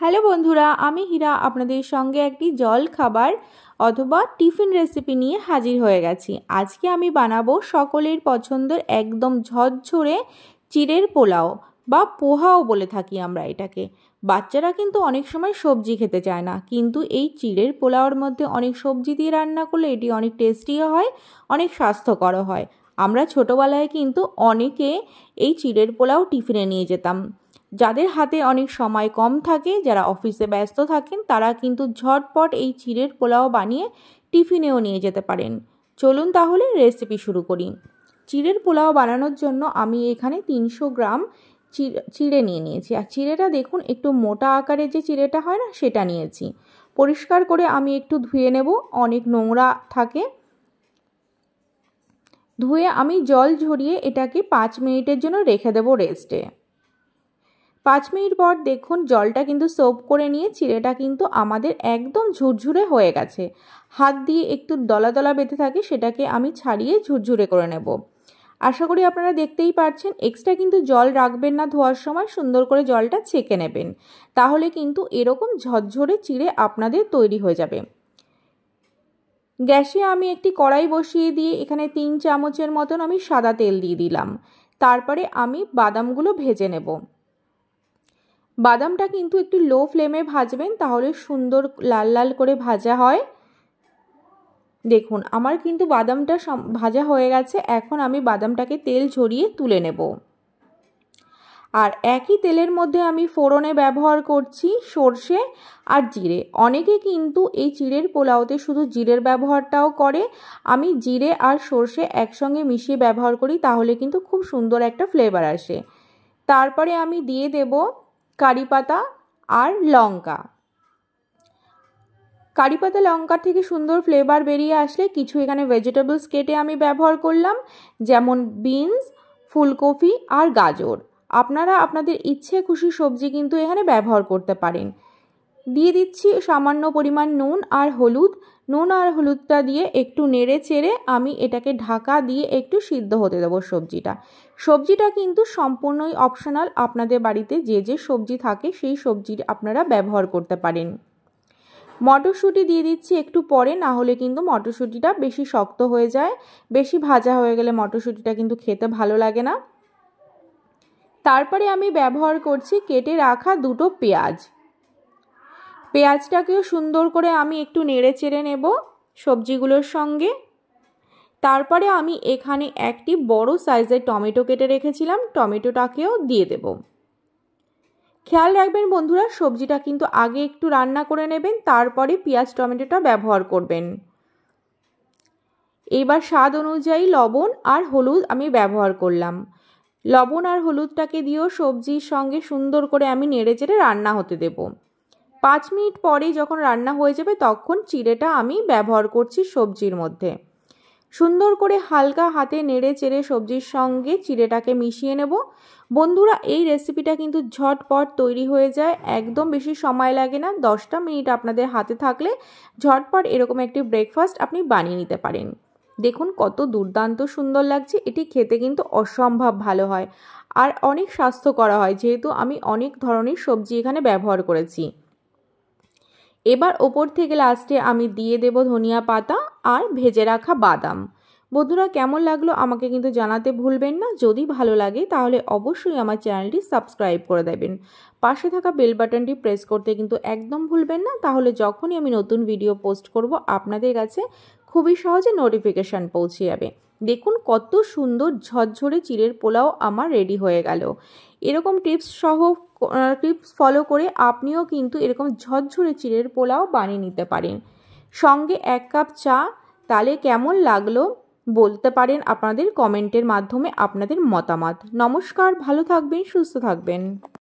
Hello বন্ধুরা, আমি হীরা আপনাদের সঙ্গে একটি জল খাবার অথবা টিফিন রেসিপি নিয়ে হাজির হয়ে গেছি। আজকে আমি বানাবো সকলের পছন্দের একদম ঝরঝরে চিড়ের পোলাও বা পোহাও বলে থাকি আমরা এটাকে। বাচ্চারা কিন্তু অনেক সময় সবজি খেতে চায় না, কিন্তু এই চিড়ের পোলাওর মধ্যে অনেক সবজি দিয়ে রান্না করলে এটি অনেক টেস্টিও হয়, অনেক স্বাস্থ্যকর হয়। আমরা ছোটোবেলায় কিন্তু অনেকে এই চিড়ের পোলাও টিফিনে নিয়ে যেতাম। যাদের হাতে অনেক সময় কম থাকে, যারা অফিসে ব্যস্ত থাকেন, তারা কিন্তু ঝটপট এই চিড়ের পোলাও বানিয়ে টিফিনেও নিয়ে যেতে পারেন। চলুন তাহলে রেসিপি শুরু করি। চিড়ের পোলাও বানানোর জন্য আমি এখানে 300 গ্রাম চিড়ে নিয়ে নিয়েছি। আর চিড়েটা দেখুন, একটু মোটা আকারের যে চিড়েটা হয় না, সেটা নিয়েছি। পরিষ্কার করে আমি একটু ধুয়ে নেব, অনেক নোংরা থাকে। ধুয়ে আমি জল ঝরিয়ে এটাকে 5 মিনিটের জন্য রেখে দেবো রেস্টে। 5 মিনিট পর দেখুন, জলটা কিন্তু সোপ করে নিয়ে চিড়েটা কিন্তু আমাদের একদম ঝুরঝুরে হয়ে গেছে। হাত দিয়ে একটু দলা দলা বেঁধে থাকে, সেটাকে আমি ছাড়িয়ে ঝুরঝুরে করে নেব। আশা করি আপনারা দেখতেই পাচ্ছেন। এক্সট্রা কিন্তু জল রাখবেন না, ধোয়ার সময় সুন্দর করে জলটা ছেঁকে নেবেন, তাহলে কিন্তু এরকম ঝরঝরে চিড়ে আপনাদের তৈরি হয়ে যাবে। গ্যাসে আমি একটি কড়াই বসিয়ে দিয়ে এখানে 3 চামচের মতন আমি সাদা তেল দিয়ে দিলাম। তারপরে আমি বাদামগুলো ভেজে নেব। বাদামটা কিন্তু একটু লো ফ্লেমে ভাজবেন, তাহলে সুন্দর লাল লাল করে ভাজা হয়। দেখুন, আমার কিন্তু বাদামটা ভাজা হয়ে গেছে। এখন আমি বাদামটাকে তেল ঝরিয়ে তুলে নেব। আর একই তেলের মধ্যে আমি ফোড়নে ব্যবহার করছি সর্ষে আর জিরে। অনেকে কিন্তু এই চিড়ের পোলাওতে শুধু জিরের ব্যবহারটাও করে। আমি জিরে আর সর্ষে একসঙ্গে মিশিয়ে ব্যবহার করি, তাহলে কিন্তু খুব সুন্দর একটা ফ্লেভার আসে। তারপরে আমি দিয়ে দেব কারি পাতা আর লঙ্কা। কারি পাতা লঙ্কা থেকে সুন্দর ফ্লেভার বেরিয়ে আসলে কিছু এখানে ভেজিটেবলস কেটে আমি ব্যবহার করলাম, যেমন বিনস, ফুলকপি আর গাজর। আপনারা আপনাদের ইচ্ছে খুশি সবজি কিন্তু এখানে ব্যবহার করতে পারেন। দিয়ে দিচ্ছি সামান্য পরিমাণ নুন আর হলুদ। নুন আর হলুদটা দিয়ে একটু নেড়ে চেড়ে আমি এটাকে ঢাকা দিয়ে একটু সিদ্ধ হতে দেবো সবজিটা কিন্তু সম্পূর্ণই অপশনাল। আপনাদের বাড়িতে যে যে সবজি থাকে সেই সবজি আপনারা ব্যবহার করতে পারেন। মটরশুঁটি দিয়ে দিচ্ছি একটু পরে, না হলে কিন্তু মটরশুঁটিটা বেশি শক্ত হয়ে যায়। বেশি ভাজা হয়ে গেলে মটরশুঁটিটা কিন্তু খেতে ভালো লাগে না। তারপরে আমি ব্যবহার করছি কেটে রাখা 2টো পেঁয়াজ। পেঁয়াজটাকেও সুন্দর করে আমি একটু নেড়ে চেড়ে নেব সবজিগুলোর সঙ্গে। তারপরে আমি এখানে একটি বড় সাইজের টমেটো কেটে রেখেছিলাম, টমেটোটাকেও দিয়ে দেব। খেয়াল রাখবেন বন্ধুরা, সবজিটা কিন্তু আগে একটু রান্না করে নেবেন, তারপরে পেঁয়াজ টমেটোটা ব্যবহার করবেন। এবার স্বাদ অনুযায়ী লবণ আর হলুদ আমি ব্যবহার করলাম। লবণ আর হলুদটাকে দিয়েও সবজির সঙ্গে সুন্দর করে আমি নেড়ে চেড়ে রান্না হতে দেব। 5 মিনিট পরে যখন রান্না হয়ে যাবে, তখন চিড়েটা আমি ব্যবহার করছি সবজির মধ্যে। সুন্দর করে হালকা হাতে নেড়ে চেড়ে সবজির সঙ্গে চিড়েটাকে মিশিয়ে নেব। বন্ধুরা, এই রেসিপিটা কিন্তু ঝটপট তৈরি হয়ে যায়, একদম বেশি সময় লাগে না। 10টা মিনিট আপনাদের হাতে থাকলে ঝটপট এরকম একটি ব্রেকফাস্ট আপনি বানিয়ে নিতে পারেন। দেখুন কত দুর্দান্ত সুন্দর লাগছে। এটি খেতে কিন্তু অসম্ভব ভালো হয় আর অনেক স্বাস্থ্যকর হয়, যেহেতু আমি অনেক ধরনের সবজি এখানে ব্যবহার করেছি। এবার ওপর থেকে লাস্টে আমি দিয়ে দেব ধনিয়া পাতা আর ভেজে রাখা বাদাম। বন্ধুরা, কেমন লাগলো আমাকে কিন্তু জানাতে ভুলবেন না। যদি ভালো লাগে তাহলে অবশ্যই আমার চ্যানেলটি সাবস্ক্রাইব করে দেবেন। পাশে থাকা বেল বাটনটি প্রেস করতে কিন্তু একদম ভুলবেন না, তাহলে যখনই আমি নতুন ভিডিও পোস্ট করব আপনাদের কাছে খুবই সহজে নোটিফিকেশান পৌঁছে যাবে। দেখুন কত সুন্দর ঝরঝরে চিড়ের পোলাও আমার রেডি হয়ে গেল। এরকম টিপস ফলো করে আপনিও কিন্তু এরকম ঝরঝরে চিড়ের পোলাও বানিয়ে নিতে পারেন। সঙ্গে 1 কাপ চা। তাহলে কেমন লাগলো বলতে পারেন আপনাদের কমেন্টের মাধ্যমে আপনাদের মতামত। নমস্কার, ভালো থাকবেন, সুস্থ থাকবেন।